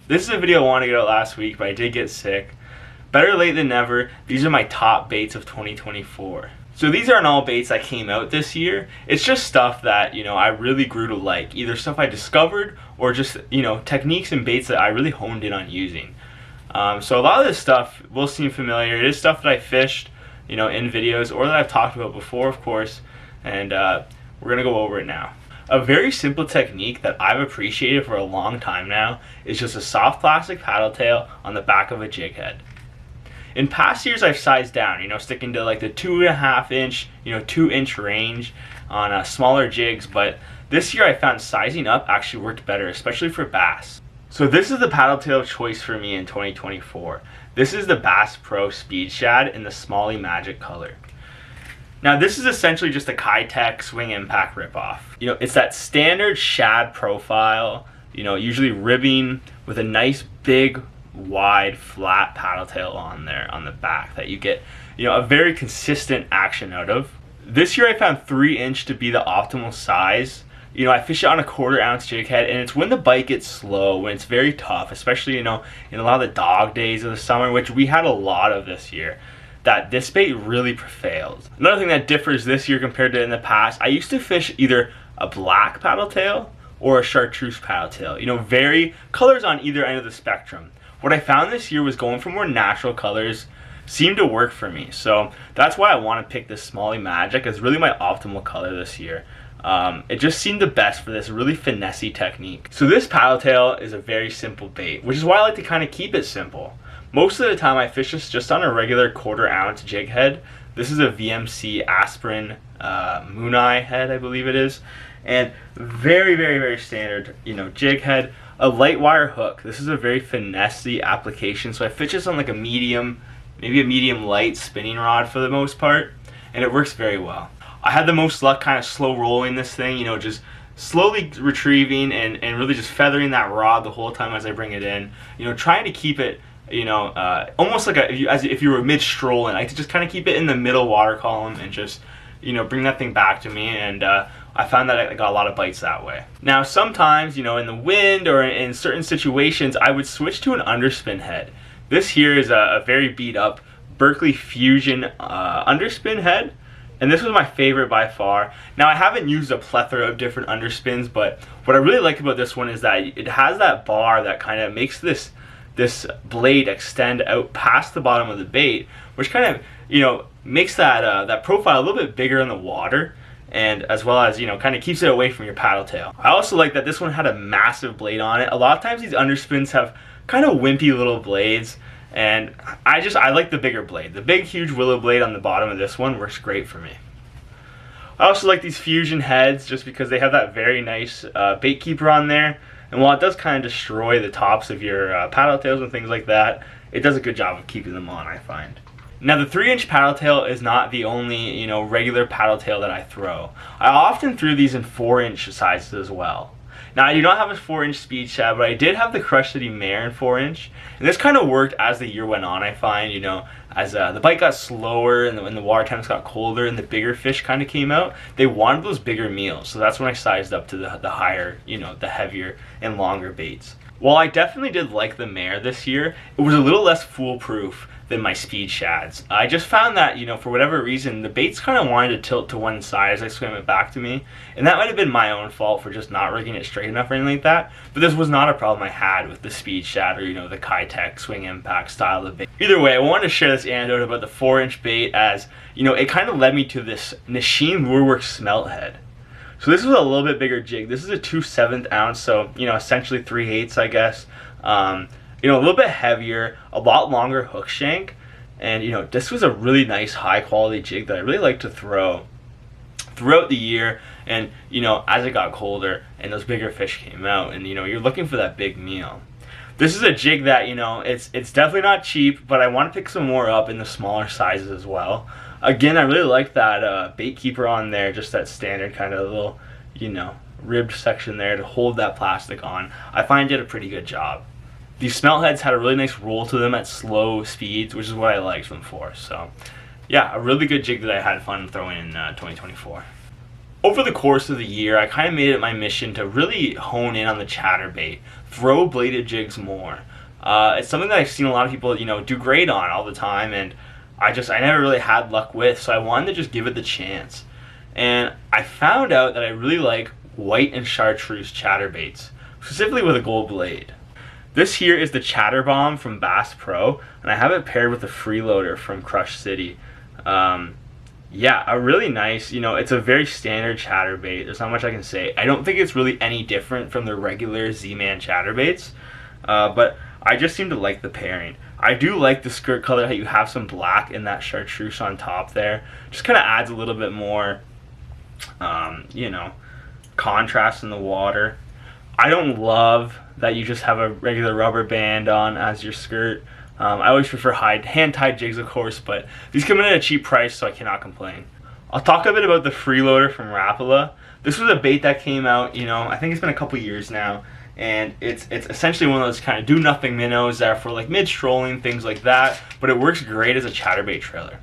This is a video I wanted to get out last week, but I did get sick. Better late than never. These are my top baits of 2024. So these aren't all baits that came out this year. It's just stuff that, I really grew to like. Either stuff I discovered or just, techniques and baits that I really honed in on using. So a lot of this stuff will seem familiar. It is stuff that I fished, in videos or that I've talked about before, of course. And we're going to go over it now. A very simple technique that I've appreciated for a long time now is just a soft plastic paddle tail on the back of a jig head. In past years I've sized down, sticking to like the 2.5 inch, 2 inch range on smaller jigs, but this year I found sizing up actually worked better, especially for bass. So this is the paddle tail choice for me in 2024. This is the Bass Pro Speed Shad in the Smalley Magic color. Now this is essentially just a Kitech Swing Impact ripoff. It's that standard shad profile, usually ribbing with a nice big wide flat paddle tail on there on the back that you get, a very consistent action out of. This year I found 3 inch to be the optimal size. I fish it on a 1/4 ounce jig head, and it's when the bite gets slow, when it's very tough, especially, in a lot of the dog days of the summer, which we had a lot of this year, that this bait really prevails. Another thing that differs this year compared to in the past, I used to fish either a black paddle tail or a chartreuse paddle tail, very colors on either end of the spectrum. What I found this year was going for more natural colors seemed to work for me. So that's why I want to pick this Smalley Magic as really my optimal color this year. It just seemed the best for this really finessey technique. So this paddle tail is a very simple bait, which is why I like to kind of keep it simple. Most of the time I fish this just on a regular 1/4 ounce jig head. This is a VMC Aspirin Moon Eye head, I believe it is. And very, very, very standard, jig head. A light wire hook. This is a very finessey application. So I fish this on like a medium, maybe a medium light spinning rod for the most part. And it works very well. I had the most luck kind of slow rolling this thing, just slowly retrieving and really just feathering that rod the whole time as I bring it in. Trying to keep it, almost like as if you were mid-strolling. I like to just kind of keep it in the middle water column and just, bring that thing back to me. And I found that I got a lot of bites that way. Now sometimes, in the wind or in certain situations, I would switch to an underspin head. This here is a very beat up Berkeley Fusion underspin head. And this was my favorite by far. Now I haven't used a plethora of different underspins, but what I really like about this one is that it has that bar that kind of makes this blade extend out past the bottom of the bait, which kind of, makes that profile a little bit bigger in the water, and as well as, kind of keeps it away from your paddle tail. I also like that this one had a massive blade on it. A lot of times these underspins have kind of wimpy little blades, and I like the bigger blade. The big huge willow blade on the bottom of this one works great for me. I also like these Fusion heads just because they have that very nice bait keeper on there. And while it does kind of destroy the tops of your paddle tails and things like that, it does a good job of keeping them on, I find. Now the 3 inch paddle tail is not the only, regular paddle tail that I throw. I often threw these in 4 inch sizes as well. Now I do not have a 4 inch speed shad, but I did have the Crush City Mare in 4 inch. And this kind of worked as the year went on, I find, as the bite got slower and the water temps got colder and the bigger fish kind of came out, they wanted those bigger meals. So that's when I sized up to the higher, the heavier and longer baits. While I definitely did like the Mare this year, it was a little less foolproof than my speed shads. I just found that, for whatever reason, the baits kind of wanted to tilt to one side as I swam it back to me. And that might have been my own fault for just not rigging it straight enough or anything like that. But this was not a problem I had with the speed shad or, the Kitech Swing Impact style of bait. Either way, I wanted to share this anecdote about the 4 inch bait as, it kind of led me to this Nishim Lureworks smelt head. So this was a little bit bigger jig. This is a 2/7 ounce, so, essentially 3/8, I guess. A little bit heavier, a lot longer hook shank, and this was a really nice high quality jig that I really like to throw throughout the year. And as it got colder and those bigger fish came out, and you're looking for that big meal. This is a jig that it's definitely not cheap, but I want to pick some more up in the smaller sizes as well. Again, I really like that bait keeper on there, just that standard kind of little ribbed section there to hold that plastic on. I find it did a pretty good job. These smelt heads had a really nice roll to them at slow speeds, which is what I liked them for. So yeah, a really good jig that I had fun throwing in 2024. over the course of the year, I kind of made it my mission to really hone in on the chatterbait, throw bladed jigs more. It's something that I've seen a lot of people, do great on all the time, and I never really had luck with, so I wanted to just give it the chance. And I found out that I really like white and chartreuse chatterbaits, specifically with a gold blade. This here is the Chatterbomb from Bass Pro, and I have it paired with the Freeloader from Crush City. Yeah, a really nice, it's a very standard chatterbait. There's not much I can say. I don't think it's really any different from the regular Z-Man chatterbaits, but I just seem to like the pairing. I do like the skirt color, how you have some black in that chartreuse on top there. Just kind of adds a little bit more, contrast in the water. I don't love that you just have a regular rubber band on as your skirt. I always prefer hand-tied jigs, of course, but these come in at a cheap price, so I cannot complain. I'll talk a bit about the Freeloader from Rapala. This was a bait that came out, I think it's been a couple years now, and it's essentially one of those kind of do-nothing minnows that are for like mid-strolling, things like that, but it works great as a chatterbait trailer.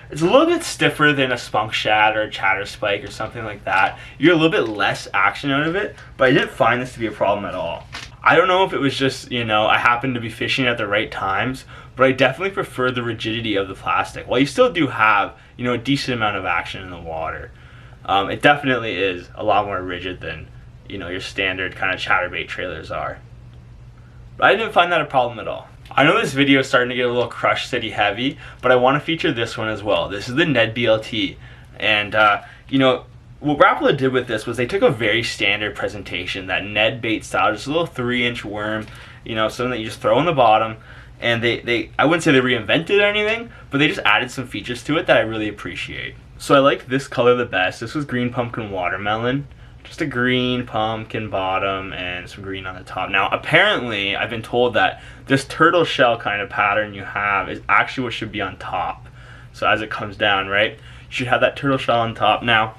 It's a little bit stiffer than a spunk shad or a chatter spike or something like that. You get a little bit less action out of it, but I didn't find this to be a problem at all. I don't know if it was just, I happened to be fishing at the right times, but I definitely prefer the rigidity of the plastic. While you still do have, a decent amount of action in the water, it definitely is a lot more rigid than, your standard kind of chatterbait trailers are. But I didn't find that a problem at all. I know this video is starting to get a little Crush City heavy, but I want to feature this one as well. This is the Ned BLT, and, what Rapala did with this was they took a very standard presentation, that Ned bait style, just a little 3-inch worm, something that you just throw on the bottom, and I wouldn't say they reinvented anything, but they just added some features to it that I really appreciate. So I like this color the best. This was Green Pumpkin Watermelon, just a green pumpkin bottom and some green on the top. Now apparently I've been told that this turtle shell kind of pattern you have is actually what should be on top. So as it comes down, right, you should have that turtle shell on top. Now,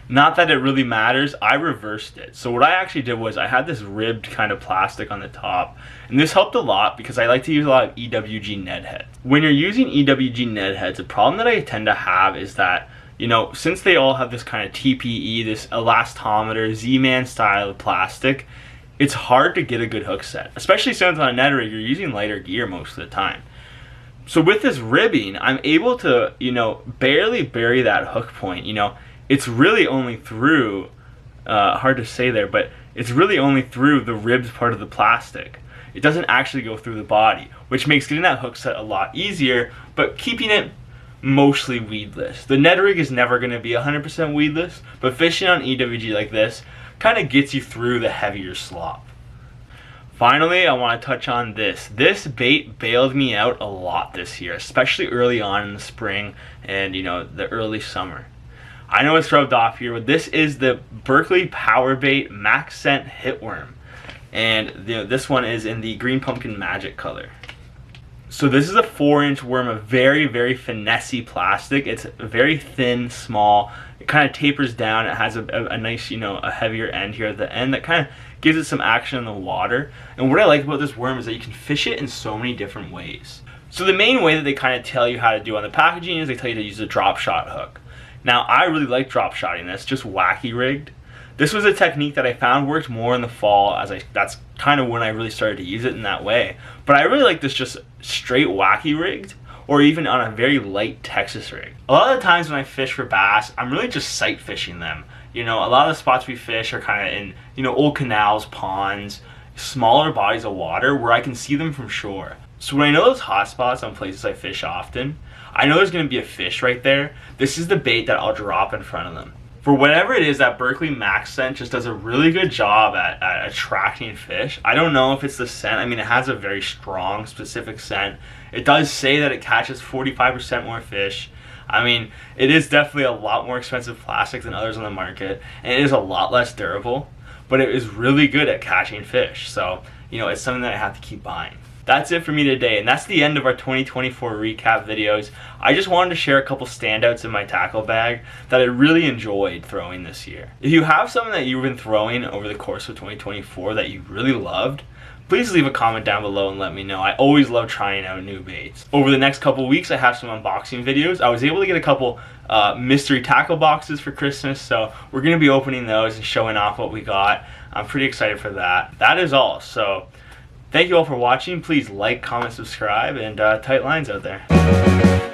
not that it really matters, I reversed it. So what I actually did was I had this ribbed kind of plastic on the top, and this helped a lot because I like to use a lot of EWG Ned heads. When you're using EWG Ned heads, the problem that I tend to have is that, since they all have this kind of TPE, this elastometer, Z-Man style of plastic, it's hard to get a good hook set, especially since on a Ned rig you're using lighter gear most of the time. So with this ribbing, I'm able to, barely bury that hook point, It's really only through, hard to say there, but it's really only through the ribbed part of the plastic. It doesn't actually go through the body, which makes getting that hook set a lot easier, but keeping it mostly weedless. The Ned rig is never going to be 100% weedless, but fishing on EWG like this kind of gets you through the heavier slop. Finally, I want to touch on this. This bait bailed me out a lot this year, especially early on in the spring and, the early summer. I know it's rubbed off here, but this is the Berkley Power Bait Max Scent Hitworm. And this one is in the Green Pumpkin Magic color. So this is a 4-inch worm of very, very finessey plastic. It's very thin, small. It kind of tapers down. It has a nice, a heavier end here at the end that kind of gives it some action in the water. And what I like about this worm is that you can fish it in so many different ways. So the main way that they kind of tell you how to do on the packaging is they tell you to use a drop shot hook. Now, I really like drop shotting this, just wacky rigged. This was a technique that I found worked more in the fall, that's kind of when I really started to use it in that way. But I really like this just straight wacky rigged, or even on a very light Texas rig. A lot of the times when I fish for bass, I'm really just sight fishing them. A lot of the spots we fish are kind of in, old canals, ponds, smaller bodies of water where I can see them from shore. So when I know those hot spots on places I fish often, I know there's going to be a fish right there. This is the bait that I'll drop in front of them. For whatever it is, that Berkley Max Scent just does a really good job at attracting fish. I don't know if it's the scent. I mean, it has a very strong, specific scent. It does say that it catches 45% more fish. I mean, it is definitely a lot more expensive plastic than others on the market, and it is a lot less durable, but it is really good at catching fish. So, it's something that I have to keep buying. That's it for me today, and that's the end of our 2024 recap videos. I just wanted to share a couple standouts in my tackle bag that I really enjoyed throwing this year. If you have something that you've been throwing over the course of 2024 that you really loved, please leave a comment down below and let me know. I always love trying out new baits. Over the next couple weeks, I have some unboxing videos. I was able to get a couple mystery tackle boxes for Christmas, so we're going to be opening those and showing off what we got. I'm pretty excited for that. That is all. So thank you all for watching. Please like, comment, subscribe, and tight lines out there.